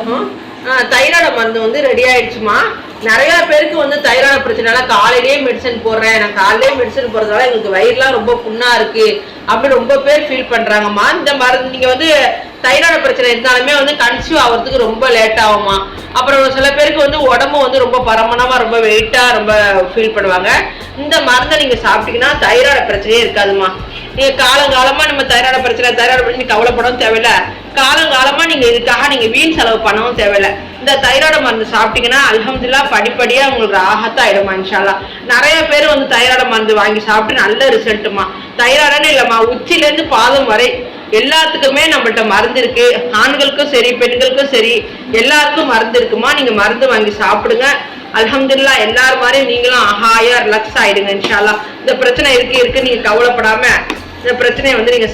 வாசகம். தைராய்டு மருந்து வந்து ரெடி ஆயிடுச்சுமா. நிறைய பேருக்கு வந்து தைராய்டு பிரச்சனைனால காலையிலேயே மெடிசன் போடுறேன், நான் காலையிலேயே மெடிசன் போடுறதால எங்களுக்கு வயிறுலாம் ரொம்ப புண்ணா இருக்கு அப்படி ரொம்ப பேர் ஃபீல் பண்றாங்கம்மா. இந்த மருந்து நீங்க வந்து தைராய்டு பிரச்சனை இருந்தாலுமே வந்து கன்சீவ் ஆகிறதுக்கு ரொம்ப லேட் ஆகுமா. அப்புறம் சில பேருக்கு வந்து உடம்பு வந்து ரொம்ப பரமனமா ரொம்ப வெயிட்டா ரொம்ப ஃபீல் பண்ணுவாங்க. இந்த மருந்தை நீங்க சாப்பிட்டீங்கன்னா தைராய்டு பிரச்சனையே இருக்காதுமா. நீங்க காலங்காலமா நம்ம தைராய்டு பிரச்சனை கவலைப்படவும் தேவையில்ல. காலங்காலமா நீங்க இதுக்காக நீங்க வீண் செலவு பண்ணவும் தேவையில்ல. இந்த தைராய்டு மருந்து சாப்பிட்டீங்கன்னா அல்ஹம்துலில்லாஹ் படிப்படியா உங்களுக்கு ராஹத்தா ஆயிடுமா இன்ஷாஅல்லாஹ். நிறைய பேர் வந்து தைராய்டு மருந்து வாங்கி சாப்பிட்டு நல்ல ரிசல்ட்டுமா. தைராய்டுன்னு இல்லம்மா, உச்சில இருந்து பாதம் வரை எல்லாத்துக்குமே நம்மள்ட்ட மருந்து இருக்கு. ஆண்களுக்கும் சரி பெண்களுக்கும் சரி எல்லாருக்கும் மருந்து இருக்குமா. நீங்க மருந்து வாங்கி சாப்பிடுங்க. அல்ஹம்துலில்லாஹ் எல்லாரும் மாதிரி நீங்களும் ஹாயா ரிலாக்ஸ் ஆயிடுங்க இன்ஷாஅல்லாஹ். இந்த பிரச்சனை இருக்கு நீங்க கவலைப்படாம இந்த பிரச்சனையை வந்து நீங்க